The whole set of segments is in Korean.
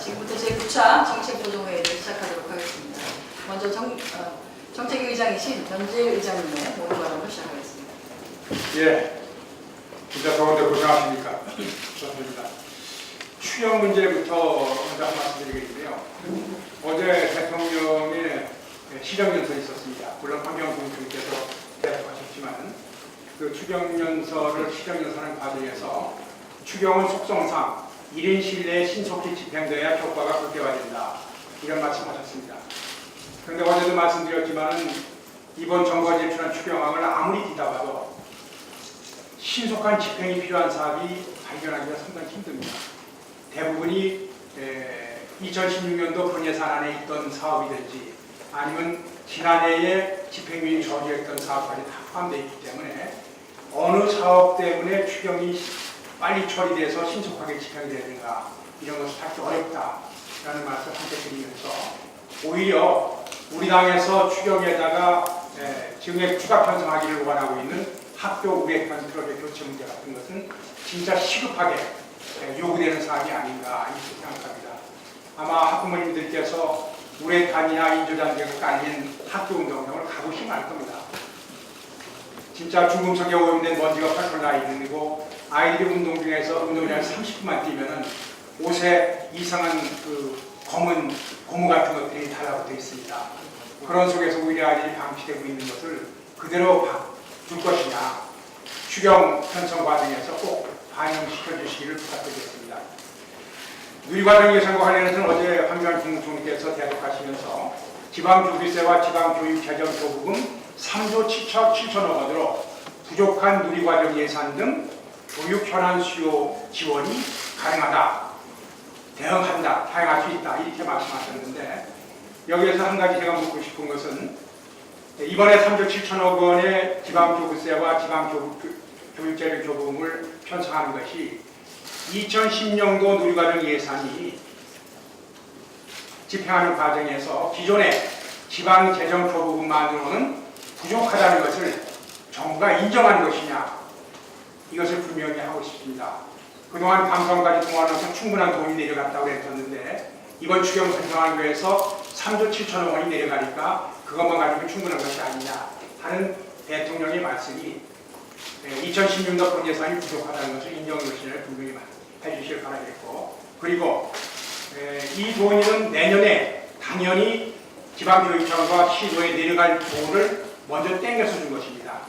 지금부터 제9차 정책조정회의를 시작하도록 하겠습니다. 먼저 정책위 의장이신 변재일 의장님의 모든 발언을 시작하겠습니다. 예, 진짜 더운데 고생하십니까? 좋습니다. 추경 문제부터 먼저 한 말씀 드리겠는데요. 어제 대통령의 시정연설이 있었습니다. 물론 환경부총리께서 대답하셨지만 그 추경연설을 시정연설하는 과정에서 추경은 속성상 1인 실내에 신속히 집행돼야 효과가 극대화된다. 이런 말씀하셨습니다. 그런데 어제도 말씀드렸지만 이번 정부가 제출한 추경안을 아무리 뒤다봐도 신속한 집행이 필요한 사업이 발견하기가 상당히 힘듭니다. 대부분이 2016년도 본예산안에 있던 사업이든지 아니면 지난해에 집행유예 저지했던 사업까지 다 포함되어 있기 때문에 어느 사업 때문에 추경이 빨리 처리돼서 신속하게 집행이 되는가 이런 것을 찾기 어렵다라는 말씀을 함께 드리면서 오히려 우리 당에서 추경에다가 증액 추가 편성하기를 원하고 있는 학교 우회편 트럭의 교체 문제 같은 것은 진짜 시급하게 요구되는 사항이 아닌가 이렇게 생각합니다. 아마 학부모님들께서 우레탄이나 인조잔디가 깔린 학교 운동장을 가보시면 알 겁니다. 진짜 중금속에 오염된 먼지가 펄펄 나 있는 거 아이들이 운동 중에서 운동장을 30분만 뛰면은 옷에 이상한 그 검은 고무 같은 것들이 달라붙어 있습니다. 그런 속에서 우리 아이들이 방치되고 있는 것을 그대로 둘 것이냐 추경 편성 과정에서 꼭 반영시켜 주시기를 부탁드리겠습니다. 누리과정 예산과 관련해서는 어제 황교안 국무총리께서 대답하시면서 지방교비세와 지방교육재정교부금 3조 7천억 원으로 부족한 누리과정 예산 등 교육 현안 수요 지원이 가능하다, 대응한다, 다양할 수 있다 이렇게 말씀하셨는데 여기에서 한 가지 제가 묻고 싶은 것은 이번에 3조 7천억 원의 지방교부세와 지방교육재정교부금을 편성하는 것이 2010년도 누리과정 예산이 집행하는 과정에서 기존의 지방재정교부금만으로는 부족하다는 것을 정부가 인정하는 것이냐 이것을 분명히 하고 싶습니다. 그동안 감성까지 동원해서 충분한 돈이 내려갔다고 했었는데 이번 추경 편성하기 위해서 3조 7천억 원이 내려가니까 그것만 가지고 충분한 것이 아니냐 하는 대통령의 말씀이 2016년 본 예산이 부족하다는 것을 인정하는 것을 분명히 해주시길 바라겠고 그리고 이 돈은 내년에 당연히 지방교육청과 시도에 내려갈 돈을 먼저 땡겨서 준 것입니다.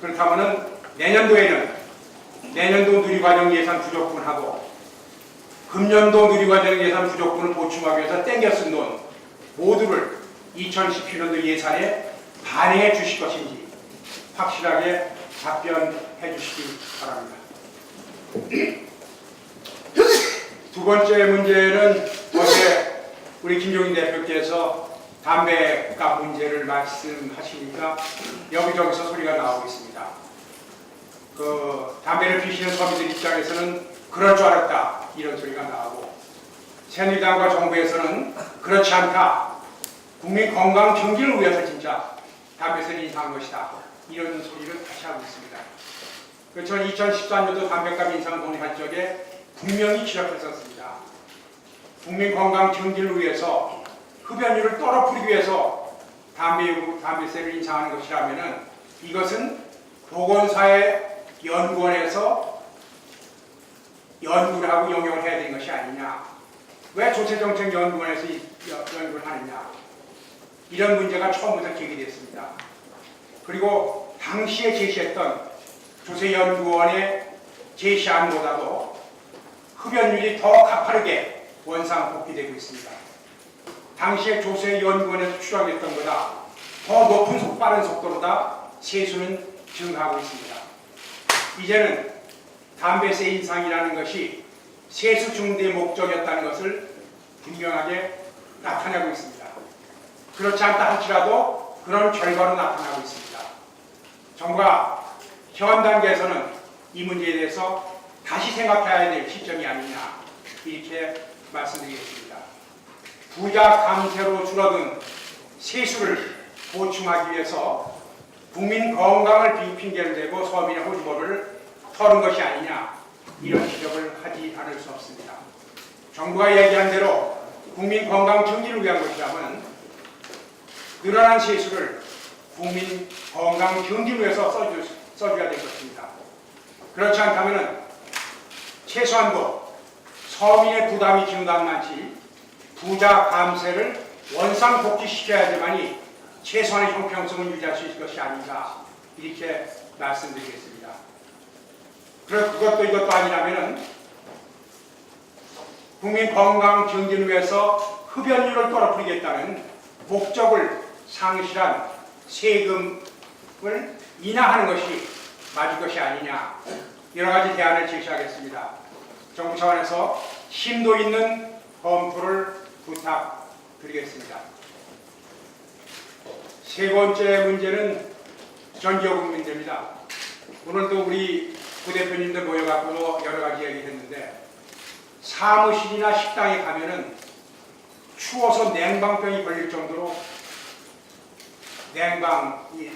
그렇다면 내년도 누리과정 예산 부족분하고 금년도 누리과정 예산 부족분을 보충하기 위해서 땡겨 쓴 돈 모두를 2017년도 예산에 반영해 주실 것인지 확실하게 답변해 주시기 바랍니다. 두 번째 문제는 어제 우리 김종인 대표께서 담배값 문제를 말씀하시니까 여기저기서 소리가 나오고 있습니다. 담배를 피시는 서민들 입장에서는 그럴 줄 알았다 이런 소리가 나오고 새누리당과 정부에서는 그렇지 않다 국민 건강 경기를 위해서 진짜 담배세를 인상한 것이다 이런 소리를 다시 하고 있습니다. 저는 2014년도 담배값 인상을 논의할 적에 분명히 지적했었습니다. 국민 건강 경기를 위해서 흡연율을 떨어뜨리기 위해서 담배세를 인상하는 것이라면 이것은 보건사회 연구원에서 연구를 하고 영역을 해야 되는 것이 아니냐. 왜 조세정책연구원에서 연구를 하느냐. 이런 문제가 처음부터 제기됐습니다. 그리고 당시에 제시했던 조세연구원의 제시안보다도 흡연율이 더 가파르게 원상복귀되고 있습니다. 당시에 조세연구원에서 추정했던 것보다 더 높은 빠른 속도로다 세수는 증가하고 있습니다. 이제는 담배세 인상이라는 것이 세수 중대의 목적이었다는 것을 분명하게 나타내고 있습니다. 그렇지 않다 할지라도 그런 결과로 나타나고 있습니다. 정부가 현 단계에서는 이 문제에 대해서 다시 생각해야 될 시점이 아니냐 이렇게 말씀드리겠습니다. 부자 감세로 줄어든 세수를 보충하기 위해서 국민 건강을 핑계를 대고 서민의 호주머니를 털은 것이 아니냐 이런 지적을 하지 않을 수 없습니다. 정부가 얘기한 대로 국민 건강 증진을 위한 것이라면 늘어난 세수를 국민 건강 증진을 위해서 써줘야 될 것입니다. 그렇지 않다면 최소한도 서민의 부담이 증가한 만치 부자 감세를 원상복귀시켜야지만이 최소한의 형평성을 유지할 수 있을 것이 아닌가 이렇게 말씀드리겠습니다. 그것도 이것도 아니라면 국민 건강 증진을 위해서 흡연율을 떨어뜨리겠다는 목적을 상실한 세금을 인하하는 것이 맞을 것이 아니냐 여러 가지 대안을 제시하겠습니다. 정부 차원에서 심도 있는 검토를 부탁드리겠습니다. 세 번째 문제는 전기요금 문제입니다. 오늘도 우리 부대표님들 모여갖고 여러 가지 얘기했는데 사무실이나 식당에 가면은 추워서 냉방병이 걸릴 정도로 냉방이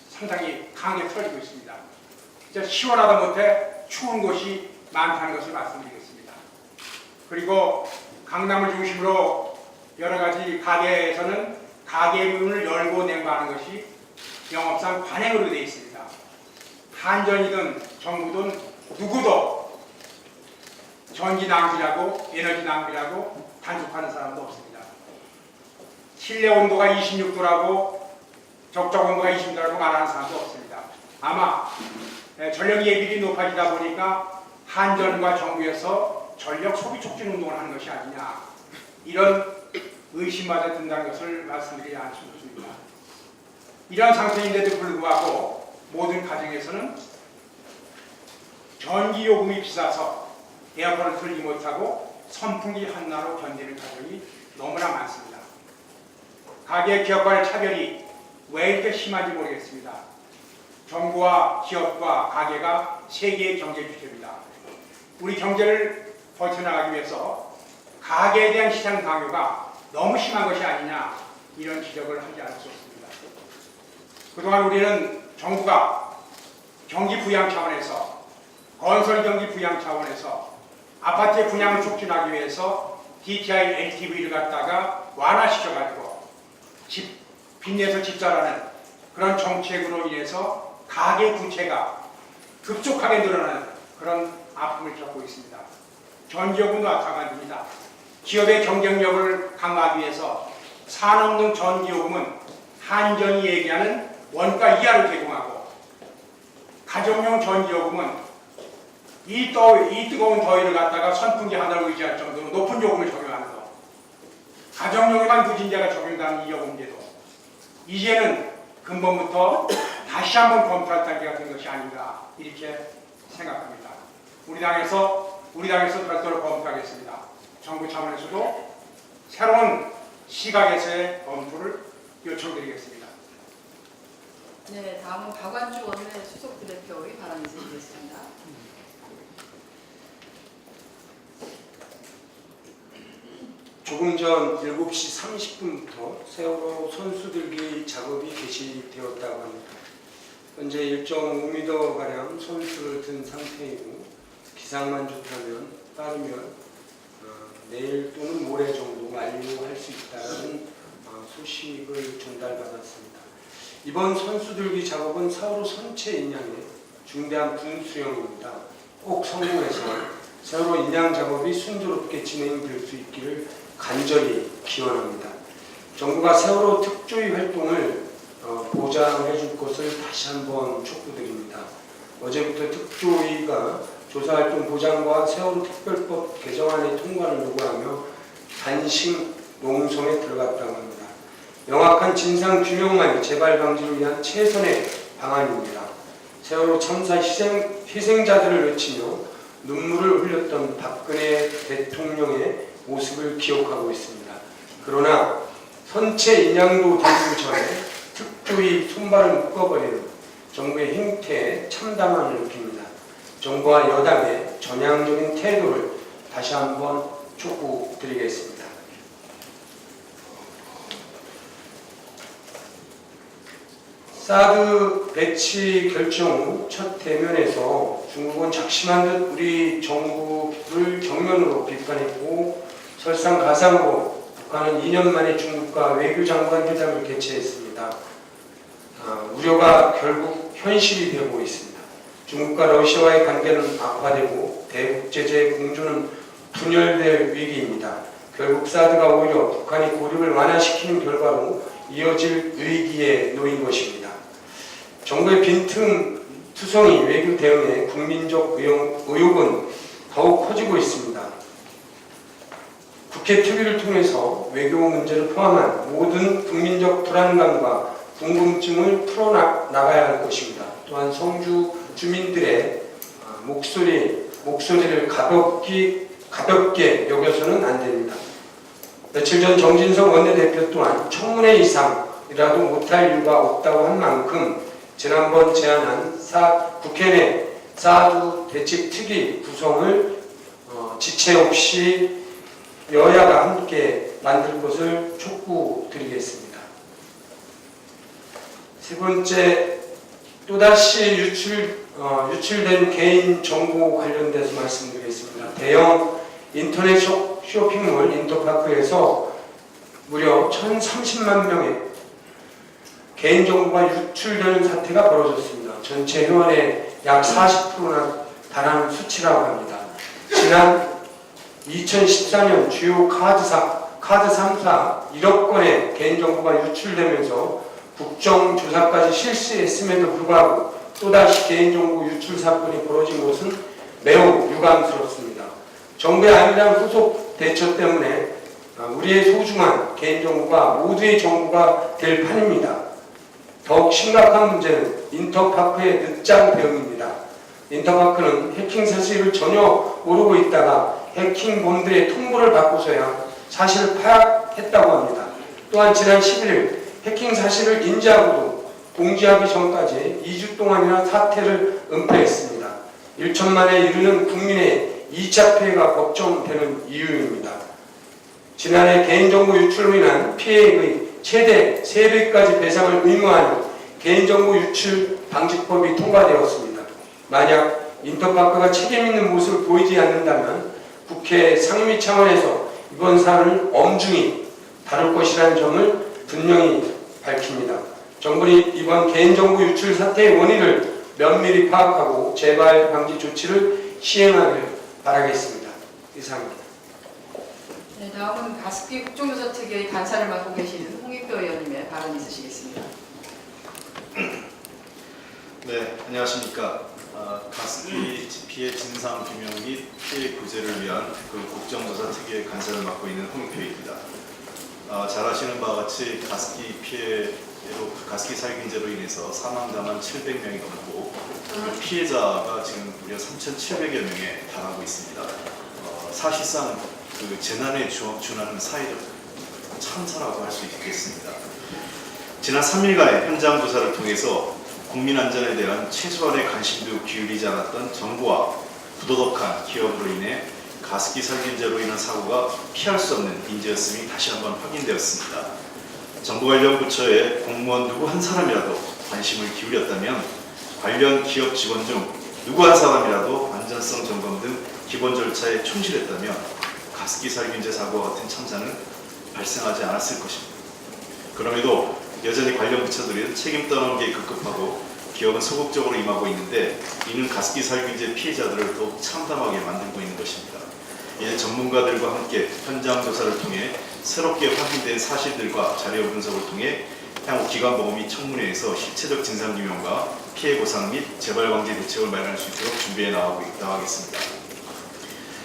상당히 강하게 틀어지고 있습니다. 진짜 시원하다 못해 추운 곳이 많다는 것을 말씀드리겠습니다. 그리고 강남을 중심으로 여러 가지 가게에서는 가게 문을 열고 냉방하는 것이 영업상 관행으로 되어 있습니다. 한전이든 정부든 누구도 전기 낭비라고 에너지 낭비라고 단속하는 사람도 없습니다. 실내 온도가 26도라고 적정 온도가 20도라고 말하는 사람도 없습니다. 아마 전력 예비율이 높아지다 보니까 한전과 정부에서 전력 소비 촉진 운동을 하는 것이 아니냐 이런 의심마저 든다는 것을 말씀드리지 않을 수 없습니다. 이런 상태인데도 불구하고 모든 가정에서는 전기요금이 비싸서 에어컨을 틀지 못하고 선풍기 하나로 견디는 가정이 너무나 많습니다. 가게 기업 간의 차별이 왜 이렇게 심한지 모르겠습니다. 정부와 기업과 가게가 세계의 경제 주체입니다. 우리 경제를 버텨나가기 위해서 가게에 대한 시장 강요가 너무 심한 것이 아니냐 이런 지적을 하지 않을 수 없습니다. 그동안 우리는 정부가 경기 부양 차원에서 건설 경기 부양 차원에서 아파트의 분양을 촉진하기 위해서 DTI, LTV를 갖다가 완화시켜가지고 빚내서 집 사라는 그런 정책으로 인해서 가계 부채가 급속하게 늘어나는 그런 아픔을 겪고 있습니다. 전기요금도 마찬가지입니다. 기업의 경쟁력을 강화하기 위해서 산업용 전기요금은 한전이 얘기하는 원가 이하로 제공하고 가정용 전기요금은 이 뜨거운 더위를 갖다가 선풍기 하나를 의지할 정도로 높은 요금을 적용하는 것. 가정용에만 누진제가 적용되는 이 요금제도 이제는 근본부터 다시 한번 검토할 단계가 된 것이 아닌가 이렇게 생각합니다. 우리 당에서 별도로 검토하겠습니다. 정부 차원에서도 새로운 시각에서의 검토를 요청드리겠습니다. 네, 다음은 박완주 원내 수석 부대표의 발언을 드리겠습니다. 조금 전 7시 30분부터 세월호 선수들기 작업이 개시되었다고 합니다. 현재 1.5m가량 선수를 든 상태이고 기상만 좋다면 빠르면 내일 또는 모레 정도 완료할 수 있다는 소식을 전달받았습니다. 이번 선수들기 작업은 세월호 선체 인양의 중대한 분수령입니다. 꼭 성공해서 세월호 인양 작업이 순조롭게 진행될 수 있기를 간절히 기원합니다. 정부가 세월호 특조위 활동을 보장해 줄 것을 다시 한번 촉구드립니다. 어제부터 특조위가 조사활동 보장과 세월호 특별법 개정안의 통과를 요구하며 단식 농성에 들어갔다고 합니다. 명확한 진상 규명만이 재발 방지를 위한 최선의 방안입니다. 세월호 참사 희생자들을 외치며 눈물을 흘렸던 박근혜 대통령의 모습을 기억하고 있습니다. 그러나 선체 인양도 되기 전에 특조위 손발을 묶어버리는 정부의 행태에 참담함을 느낍니다. 정부와 여당의 전향적인 태도를 다시 한번 촉구드리겠습니다. 사드 배치 결정 후 첫 대면에서 중국은 작심한 듯 우리 정부를 정면으로 비판했고 설상가상으로 북한은 2년 만에 중국과 외교장관 회담을 개최했습니다. 우려가 결국 현실이 되고 있습니다. 중국과 러시아와의 관계는 악화되고 대국제재의 공조는 분열될 위기입니다. 결국 사드가 오히려 북한이 고립을 완화시키는 결과로 이어질 위기에 놓인 것입니다. 정부의 빈틈투성이 외교 대응에 국민적 의혹은 더욱 커지고 있습니다. 국회 특위를 통해서 외교 문제를 포함한 모든 국민적 불안감과 궁금증을 풀어나가야 할 것입니다. 또한 성주 주민들의 목소리를 가볍게 여겨서는 안 됩니다. 며칠 전 정진석 원내대표 또한 청문회 이상이라도 못할 이유가 없다고 한 만큼 지난번 제안한 국회 내 사드 대책특위 구성을 지체 없이 여야가 함께 만들 것을 촉구드리겠습니다. 세 번째, 또다시 유출된 개인 정보 관련돼서 말씀드리겠습니다. 대형 인터넷 쇼핑몰 인터파크에서 무려 1,030만 명의 개인정보가 유출되는 사태가 벌어졌습니다. 전체 회원의 약 40%나 달하는 수치라고 합니다. 지난 2014년 주요 카드 3사 1억 건의 개인정보가 유출되면서 국정조사까지 실시했음에도 불구하고 또다시 개인정보 유출 사건이 벌어진 것은 매우 유감스럽습니다. 정부의 안일한 후속 대처 때문에 우리의 소중한 개인정보가 모두의 정보가 될 판입니다. 더욱 심각한 문제는 인터파크의 늦장 대응입니다. 인터파크는 해킹 사실을 전혀 모르고 있다가 해킹범들의 통보를 받고서야 사실을 파악했다고 합니다. 또한 지난 11일 해킹 사실을 인지하고도 공지하기 전까지 2주 동안이나 사태를 은폐했습니다. 1천만에 이르는 국민의 2차 피해가 걱정되는 이유입니다. 지난해 개인정보 유출로 인한 피해의 최대 3배까지 배상을 의무하는 개인정보 유출 방지법이 통과되었습니다. 만약 인터파크가 책임있는 모습을 보이지 않는다면 국회 상임위 차원에서 이번 사안을 엄중히 다룰 것이라는 점을 분명히 밝힙니다. 정부는 이번 개인정보 유출 사태의 원인을 면밀히 파악하고 재발 방지 조치를 시행하길 바라겠습니다. 이상입니다. 네, 다음은 가습기 국정조사 특위의 간사를 맡고 계시는 홍익표 의원님의 발언 있으시겠습니다. 네, 안녕하십니까. 가습기 피해 진상 규명 및 피해 구제를 위한 그 국정조사 특위의 간사를 맡고 있는 홍익표입니다. 잘 아시는 바와 같이 가습기 살균제로 인해서 사망자만 700명이 넘고 그 피해자가 지금 무려 3,700여 명에 달하고 있습니다. 사실상 그 재난에 준하는 사회적 참사라고 할 수 있겠습니다. 지난 3일간의 현장 조사를 통해서 국민 안전에 대한 최소한의 관심도 기울이지 않았던 정부와 부도덕한 기업으로 인해 가습기 살균제로 인한 사고가 피할 수 없는 인재였음이 다시 한번 확인되었습니다. 정부 관련 부처의 공무원 누구 한 사람이라도 관심을 기울였다면 관련 기업 직원 중 누구 한 사람이라도 안전성 점검 등 기본 절차에 충실했다면 가습기 살균제 사고와 같은 참사는 발생하지 않았을 것입니다. 그럼에도 여전히 관련 부처들은 책임 떠넘기에 급급하고 기업은 소극적으로 임하고 있는데 이는 가습기 살균제 피해자들을 더욱 참담하게 만들고 있는 것입니다. 이제 전문가들과 함께 현장 조사를 통해 새롭게 확인된 사실들과 자료 분석을 통해 향후 기관보험 및 청문회에서 실체적 진상규명과 피해 보상 및 재발 방지 대책을 마련할 수 있도록 준비해 나가겠습니다.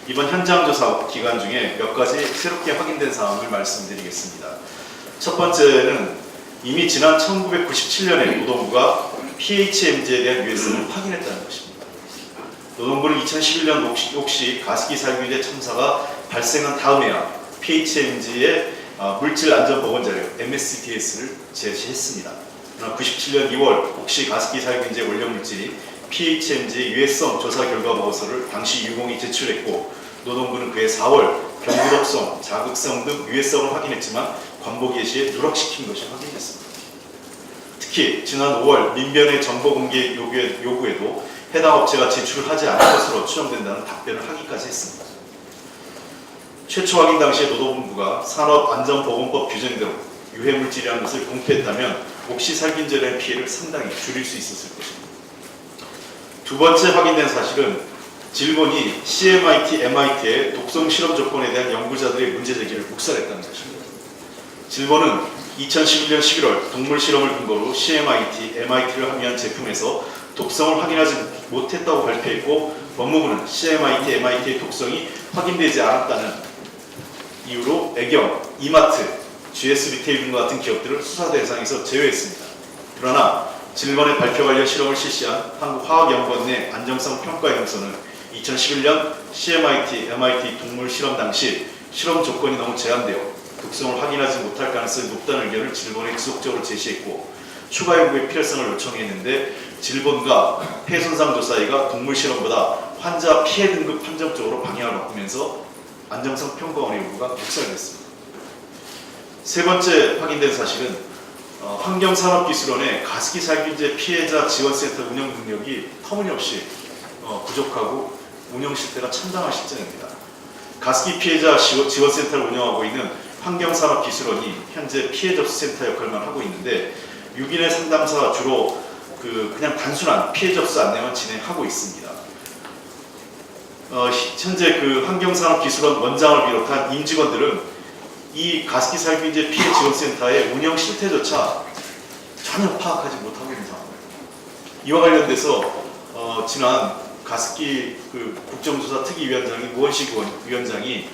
이번 현장 조사 기간 중에 몇 가지 새롭게 확인된 사항을 말씀드리겠습니다. 첫 번째는 이미 지난 1997년에 노동부가 PHMG에 대한 유해성을 확인했다는 것입니다. 노동부는 2011년 혹시 가습기 살균제 참사가 발생한 다음에야 PHMG의 물질안전보건자료 MSDS를 제시했습니다. 그러나 97년 2월 혹시 가습기 살균제 원료물질이 PHMG의 유해성 조사 결과 보고서를 당시 유공이 제출했고 노동부는 그해 4월 경구독성, 자극성 등 유해성을 확인했지만 관보 게시에 누락시킨 것이 확인됐습니다. 특히 지난 5월 민변의 정보 공개 요구에도 해당 업체가 제출하지 않은 것으로 추정된다는 답변을 하기까지 했습니다. 최초 확인 당시에 노동부가 산업안전보건법 규정대로 유해물질이라는 것을 공표했다면 옥시살균제의 피해를 상당히 줄일 수 있었을 것입니다. 두 번째 확인된 사실은 질본이 CMIT, MIT의 독성 실험 조건에 대한 연구자들의 문제 제기를 묵살했다는 것입니다. 질본은 2011년 11월 동물 실험을 근거로 CMIT, MIT를 함유한 제품에서 독성을 확인하지 못했다고 발표했고 법무부는 CMIT, MIT의 독성이 확인되지 않았다는 이유로 애경, 이마트, GS 리테일 등과 같은 기업들을 수사 대상에서 제외했습니다. 그러나 질본의 발표 관련 실험을 실시한 한국화학연구원 내 안정성 평가연구소는 2011년 CMIT, MIT 동물 실험 당시 실험 조건이 너무 제한되어 독성을 확인하지 못할 가능성이 높다는 의견을 질본에 지속적으로 제시했고 추가 연구의 필요성을 요청했는데 질본과 폐손상 조사위가 동물 실험보다 환자 피해 등급 판정 쪽으로 방향을 바꾸면서 안정성 평가원의 요구가 묵살됐습니다. 세 번째 확인된 사실은 환경산업기술원의 가습기 살균제 피해자 지원센터 운영 능력이 터무니없이 부족하고 운영 실태가 참담한 실정입니다. 가습기 피해자 지원센터를 운영하고 있는 환경산업기술원이 현재 피해 접수센터 역할만 하고 있는데 6인의 상담사가 주로 그냥 단순한 피해 접수 안내만 진행하고 있습니다. 현재 그 환경산업기술원 원장을 비롯한 임직원들은 이 가습기 살균제 피해 지원센터의 운영 실태조차 전혀 파악하지 못하고 있는 상황입니다. 이와 관련돼서 지난 가습기 국정조사 특위위원장인 우원식 위원장이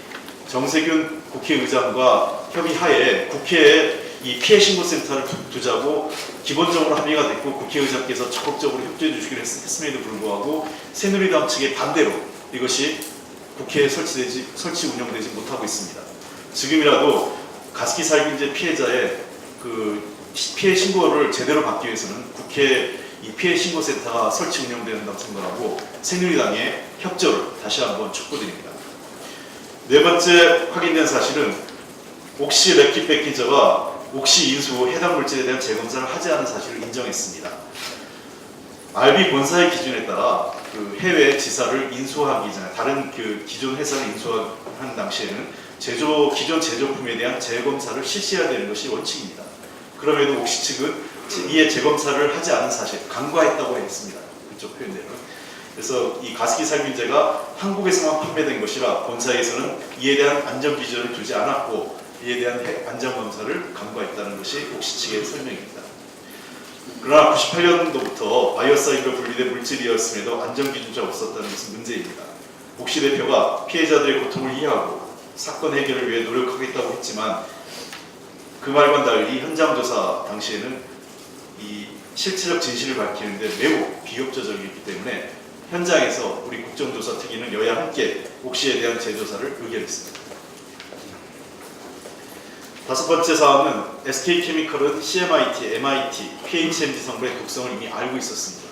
정세균 국회의장과 협의하에 국회에 이 피해 신고센터를 두자고 기본적으로 합의가 됐고 국회의장께서 적극적으로 협조해 주시기로 했음에도 불구하고 새누리당 측의 반대로 이것이 국회에 설치 운영되지 못하고 있습니다. 지금이라도 가습기 살균제 피해자의 피해 신고를 제대로 받기 위해서는 국회 이 피해 신고센터가 설치 운영된다고 생각하고 새누리당의 협조를 다시 한번 촉구드립니다. 네 번째 확인된 사실은 옥시 랩킷 패키저가 옥시 인수 후 해당 물질에 대한 재검사를 하지 않은 사실을 인정했습니다. RB 본사의 기준에 따라 해외 지사를 인수하기 전에 다른 기존 회사를 인수하는 당시에는 기존 제조품에 대한 재검사를 실시해야 되는 것이 원칙입니다. 그럼에도 옥시 측은 이에 재검사를 하지 않은 사실, 간과했다고 했습니다. 그쪽 표현대로. 그래서 이 가습기 살균제가 한국에서만 판매된 것이라 본사에서는 이에 대한 안전 기준을 두지 않았고 이에 대한 안전 검사를 간과했다는 것이 옥시 측의 설명입니다. 그러나 98년도부터 바이오사이드로 분리된 물질이었음에도 안전 기준자가 없었다는 것은 문제입니다. 옥시 대표가 피해자들의 고통을 이해하고 사건 해결을 위해 노력하겠다고 했지만 그 말과는 달리 현장 조사 당시에는 이 실체적 진실을 밝히는데 매우 비협조적이기 때문에 현장에서 우리 국정조사 특위는 여야 함께 옥시에 대한 재조사를 의결했습니다. 다섯 번째 사항은 SK케미컬은 CMIT, MIT, PHMG 성분의 독성을 이미 알고 있었습니다.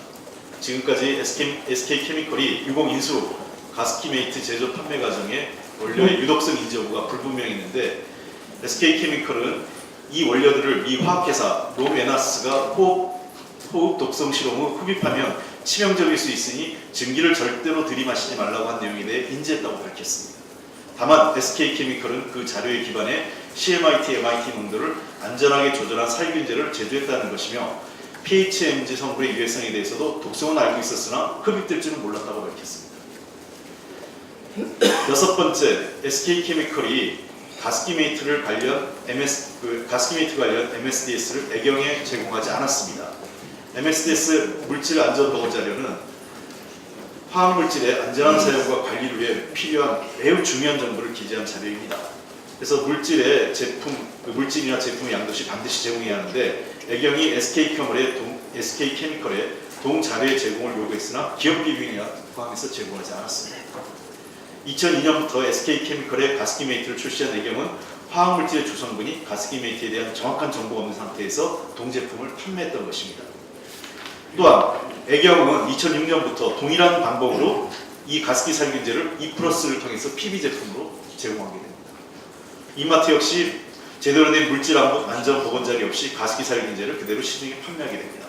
지금까지 SK케미컬이 유공 인수 가습기메이트 제조 판매 과정에 원료의 유독성 인지 여부가 불분명했는데 SK케미컬은 이 원료들을 미 화학회사 로메나스가 호흡 독성 실험 후 흡입하면 치명적일 수 있으니 증기를 절대로 들이마시지 말라고 한 내용에 대해 인지했다고 밝혔습니다. 다만 SK케미컬은 그 자료에 기반해 CMIT, MIT 농도를 안전하게 조절한 살균제를 제조했다는 것이며 PHMG 성분의 유해성에 대해서도 독성은 알고 있었으나 흡입될 줄은 몰랐다고 밝혔습니다. 여섯 번째, SK케미컬이 가습기메이트 관련 MSDS를 애경에 제공하지 않았습니다. MSDS 물질 안전보고 자료는 화학물질의 안전한 사용과 관리를 위해 필요한 매우 중요한 정보를 기재한 자료입니다. 그래서 물질이나 제품의 양도시 반드시 제공해야 하는데 애경이 SK케미컬에 동 자료의 제공을 요구했으나 기업 비밀이나 포함해서 제공하지 않았습니다. 2002년부터 SK케미컬의 가습기메이트를 출시한 애경은 화학물질의 주성분이 가습기메이트에 대한 정확한 정보가 없는 상태에서 동제품을 판매했던 것입니다. 또한 애경은 2006년부터 동일한 방법으로 이 가습기 살균제를 E+를 통해서 PB 제품으로 제공하게 됩니다. 이마트 역시 제대로 된 물질 안전 보건 자리 없이 가습기 살균제를 그대로 시중에 판매하게 됩니다.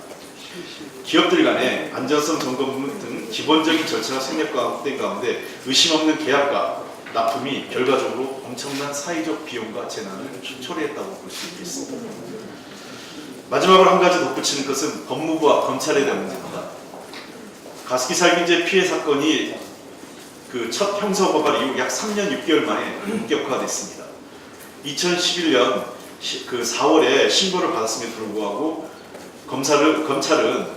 기업들 간의 안전성 점검 등 기본적인 절차가 성립된 가운데 의심 없는 계약과 납품이 결과적으로 엄청난 사회적 비용과 재난을 초래했다고 볼 수 있습니다. 마지막으로 한 가지 덧붙이는 것은 법무부와 검찰에 대한 문제입니다. 가습기 살균제 피해 사건이 그 첫 형사 고발 이후 약 3년 6개월 만에 본격화됐습니다. 2011년 그 4월에 신고를 받았음에도 불구하고 검찰은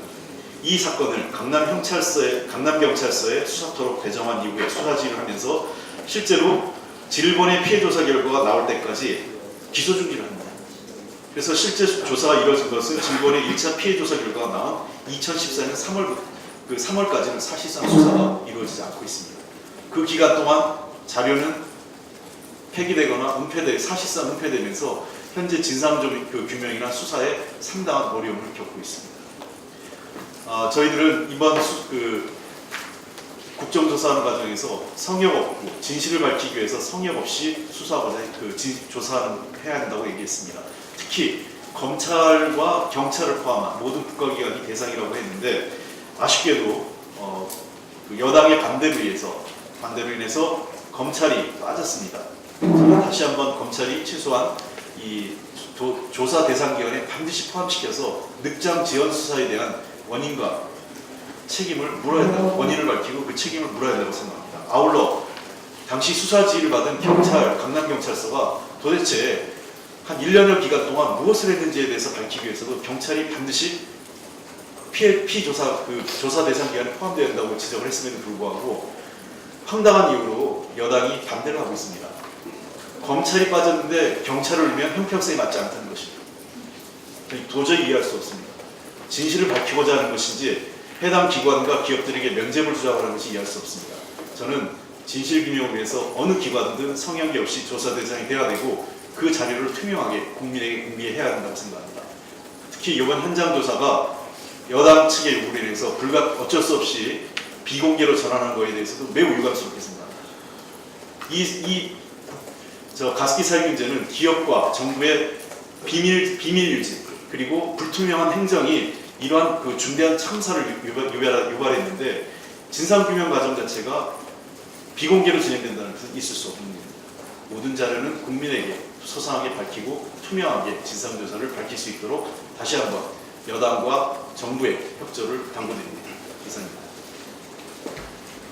이 사건을 강남경찰서에 수사토록 배정한 이후에 수사 지휘를 하면서 실제로 질본의 피해 조사 결과가 나올 때까지 기소 중지를 합니다. 그래서 실제 조사가 이루어진 것은 질본의 1차 피해 조사 결과가 나온 2014년 3월까지는 사실상 수사가 이루어지지 않고 있습니다. 그 기간 동안 자료는 폐기되거나 사실상 은폐되면서 현재 진상조 규명이나 수사에 상당한 어려움을 겪고 있습니다. 저희들은 이번 국정조사하는 과정에서 성역 없고 진실을 밝히기 위해서 성역 없이 수사하고자 조사해야 한다고 얘기했습니다. 특히 검찰과 경찰을 포함한 모든 국가기관이 대상이라고 했는데 아쉽게도 여당의 반대로 인해서 검찰이 빠졌습니다. 다시 한번 검찰이 최소한 이 조사 대상 기관에 반드시 포함시켜서 늑장 지연 수사에 대한 원인과 책임을 물어야 한다고, 원인을 밝히고 그 책임을 물어야 한다고 생각합니다. 아울러 당시 수사 지휘를 받은 강남경찰서가 도대체 한 1년여 기간 동안 무엇을 했는지에 대해서 밝히기 위해서도 경찰이 반드시 조사 대상 기관에 포함되어야 한다고 지적을 했음에도 불구하고 황당한 이유로 여당이 반대를 하고 있습니다. 검찰이 빠졌는데 경찰을 울면 형평성이 맞지 않다는 것입니다. 도저히 이해할 수 없습니다. 진실을 밝히고자 하는 것인지 해당 기관과 기업들에게 면죄부를 주장하는 것이 이해할 수 없습니다. 저는 진실규명을 위해서 어느 기관든 성향이 없이 조사 대상이 되어야 되고 그 자료를 투명하게 국민에게 공개해야 한다고 생각합니다. 특히 이번 현장 조사가 여당 측의 요구로 인해서 어쩔 수 없이 비공개로 전환한 것에 대해서도 매우 유감스럽게 생각합니다. 가습기 살균제는 기업과 정부의 비밀 유지 그리고 불투명한 행정이 이러한 중대한 참사를 유발했는데 진상규명 과정 자체가 비공개로 진행된다는 것은 있을 수 없는 일입니다. 모든 자료는 국민에게 소상하게 밝히고 투명하게 진상조사를 밝힐 수 있도록 다시 한번 여당과 정부의 협조를 당부드립니다. 이상입니다.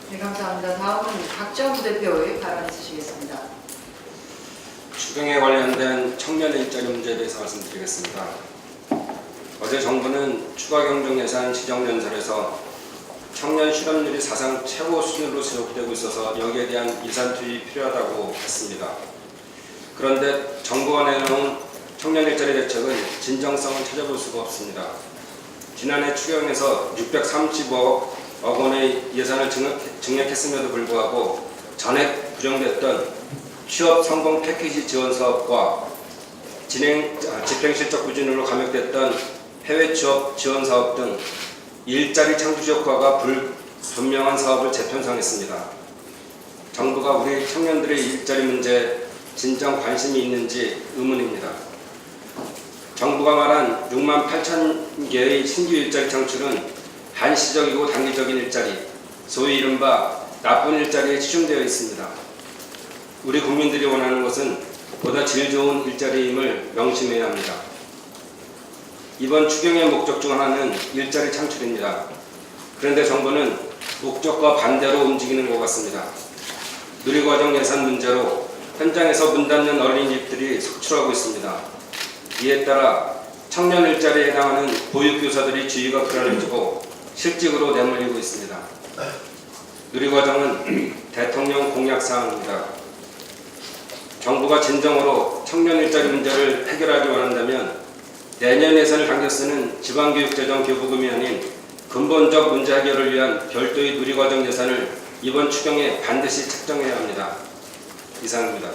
네, 감사합니다. 다음은 박정우 대표의 발언 있으시겠습니다. 추경에 관련된 청년 일자리 문제에 대해서 말씀드리겠습니다. 어제 정부는 추가 경정 예산 지정연설에서 청년 실업률이 사상 최고 수준으로 지속되고 있어서 여기에 대한 예산 투입이 필요하다고 했습니다. 그런데 정부가 내놓은 청년 일자리 대책은 진정성을 찾아볼 수가 없습니다. 지난해 추경에서 630억 원의 예산을 증액했음에도 불구하고 전액 부정됐던 취업 성공 패키지 지원 사업과 집행 실적 부진으로 감액됐던 해외 취업 지원 사업 등 일자리 창출 효과가 불분명한 사업을 재편성했습니다. 정부가 우리 청년들의 일자리 문제에 진정 관심이 있는지 의문입니다. 정부가 말한 6만 8천 개의 신규 일자리 창출은 한시적이고 단기적인 일자리, 소위 이른바 나쁜 일자리에 치중되어 있습니다. 우리 국민들이 원하는 것은 보다 질 좋은 일자리임을 명심해야 합니다. 이번 추경의 목적 중 하나는 일자리 창출입니다. 그런데 정부는 목적과 반대로 움직이는 것 같습니다. 누리과정 예산 문제로 현장에서 문 닫는 어린이집들이 속출하고 있습니다. 이에 따라 청년 일자리에 해당하는 보육교사들이 지위가 불안해지고 실직으로 내몰리고 있습니다. 누리과정은 대통령 공약사항입니다. 정부가 진정으로 청년 일자리 문제를 해결하기 원한다면 내년 예산을 당겨 쓰는 지방교육재정 교부금이 아닌 근본적 문제 해결을 위한 별도의 누리과정 예산을 이번 추경에 반드시 책정해야 합니다. 이상입니다.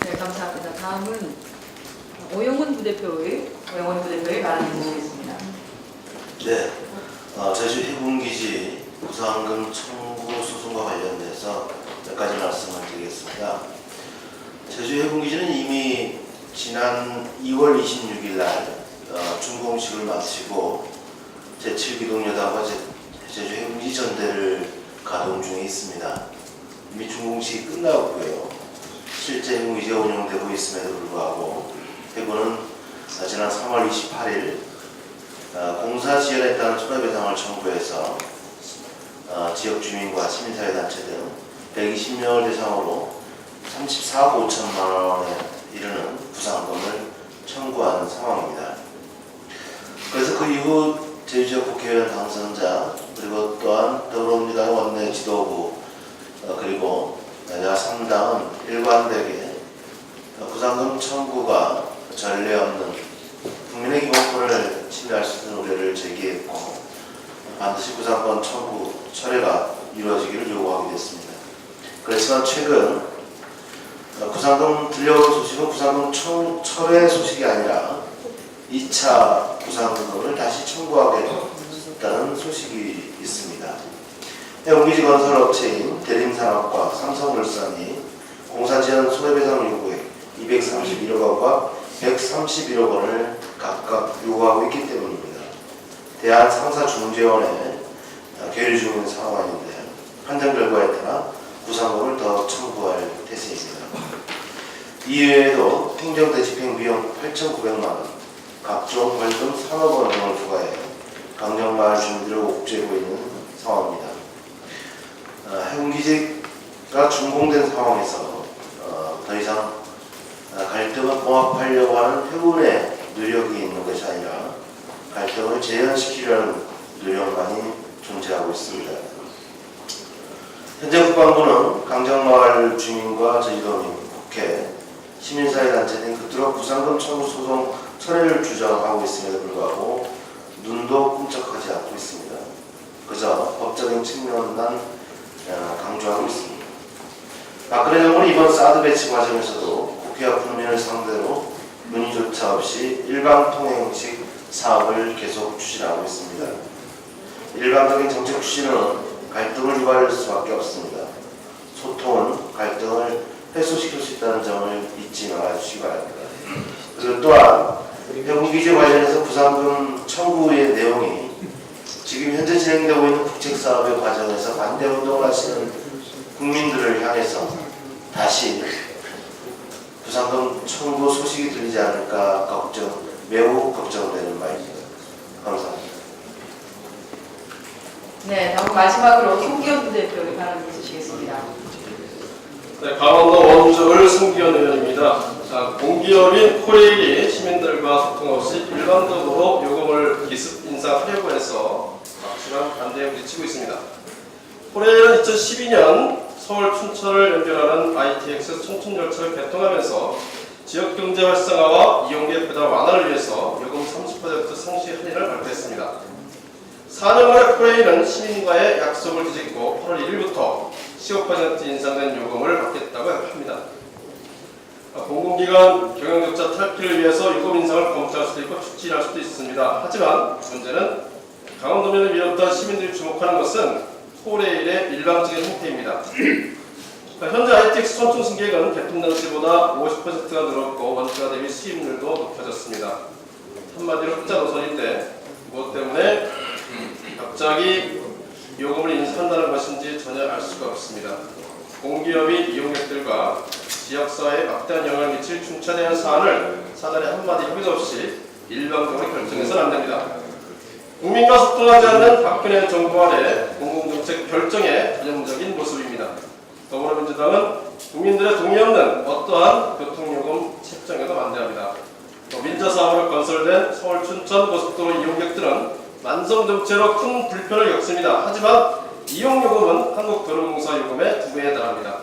네, 감사합니다. 다음은 오영훈 부대표의 발언 해주시겠습니다. 네, 제주 해군기지 구상금 청구 소송과 관련돼서 몇 가지 말씀을 드리겠습니다. 제주 해군기지는 이미 지난 2월 26일 날 준공식을 마치고 제7기동여단과 제주 해군기지 전대를 가동 중에 있습니다. 이미 준공식이 끝나고요. 실제 해군기지가 운영되고 있음에도 불구하고 해군은 지난 3월 28일 공사 지연에 따른 손해배상을 청구해서 지역 주민과 시민사회단체 등 120명을 대상으로 34억 5천만 원에 이르는 부상금을 청구한 상황입니다. 그래서 그 이후 제주지역 국회의원 당선자 그리고 또한 더불어민주당 원내 지도부 그리고 여야 3당은 일관되게 부상금 청구가 전례 없는 국민의 기본권을 침해할 수 있는 우려를 제기했고 반드시 부상권 청구 철회가 이루어지기를 요구하게 됐습니다. 그렇지만 최근 부상금 들려오는 소식은 부상금 철회 소식이 아니라 2차 부상금을 다시 청구하겠다는 소식이 있습니다. 해운기지 건설업체인 대림산업과 삼성물산이 공사지연 손해배상 요구액 231억 원과 131억 원을 각각 요구하고 있기 때문입니다. 대한상사중재원에 계류 중인 상황인데 판정 결과에 따라 부상금을 더 청구할 태세입니다. 이외에도 행정대 집행비용 8,900만 원, 각종 벌금 3억 원 등을 부과해 강정마을 주민들을 옥죄고 있는 상황입니다. 해운기지가 준공된 상황에서 더 이상 갈등을 봉합하려고 하는 해운의 노력이 있는 것이 아니라 갈등을 재현시키려는 노력만이 존재하고 있습니다. 현재 국방부는 강정마을 주민과 제주도민, 국회, 시민사회단체 등 그토록 부상금 청구 소송 철회를 주장하고 있음에도 불구하고 눈도 꿈쩍하지 않고 있습니다. 그저 법적인 측면만 강조하고 있습니다. 박근혜 정부는 이번 사드 배치 과정에서도 국회와 국민을 상대로 논의조차 없이 일방통행식 사업을 계속 추진하고 있습니다. 일방적인 정책 추진은 갈등을 유발할 수밖에 없습니다. 소통은 갈등을 해소시킬 수 있다는 점을 잊지 말아주시기 바랍니다. 그리고 또한 해운기지 관련해서 부상금 청구의 내용이 지금 현재 진행되고 있는 국책사업의 과정에서 반대운동을 하시는 국민들을 향해서 다시 부상금 청구 소식이 들리지 않을까 매우 걱정되는 바입니다. 감사합니다. 네, 다음 마지막으로 송기현 부대표의 발언 있으시겠습니다. 네, 강원도 원주을 송기현 의원입니다. 공기업인 코레일이 시민들과 소통 없이 일방적으로 요금을 기습 인상하려고 해서 막심한 반대에 부딪히고 있습니다. 코레일은 2012년 서울 춘천을 연결하는 ITX 춘천열차를 개통하면서 지역경제 활성화와 이용객 부담 완화를 위해서 요금 30% 상시 할인을 발표했습니다. 4년 만에 코레일은 시민과의 약속을 뒤집고 8월 1일부터 15% 인상된 요금을 받겠다고 합니다. 공공기관 경영적자 탈피를 위해서 요금 인상을 검토할 수도 있고 추진할 수도 있습니다. 하지만 문제는 강원도민을 비롯한 시민들이 주목하는 것은 코레일의 일방적인 형태입니다. 현재 ITX 춘천 승객은 개통 당시보다 50%가 늘었고 원가 대비 수입률도 높아졌습니다. 한마디로 흑자 노선인데 무엇 때문에 갑자기 요금을 인상한다는 것인지 전혀 알 수가 없습니다. 공기업이 이용객들과 지역사회에 막대한 영향을 미칠 춘천에 대한 사안을 사단에 한마디 협의도 없이 일방적으로 결정해서는 안 됩니다. 국민과 소통하지 않는 박근혜 정부 아래 공공정책 결정의 전형적인 모습입니다. 더불어민주당은 국민들의 동의 없는 어떠한 교통요금 책정에도 반대합니다. 민자사업으로 건설된 서울 춘천 고속도로 이용객들은 만성정체로 큰 불편을 겪습니다. 하지만 이용요금은 한국도로공사 요금의 2배에 달합니다.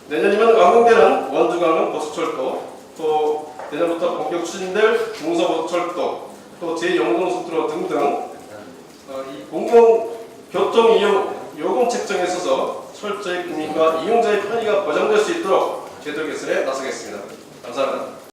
내년이면 완공되는 원주강릉 고속철도, 또 내년부터 본격 추진될 동서고속철도, 또 제 영동고속도로 등등 이 공공교통 이용 요금 책정에 있어서 철저히 국민과 이용자의 편의가 보장될 수 있도록 제도 개선에 나서겠습니다. 감사합니다.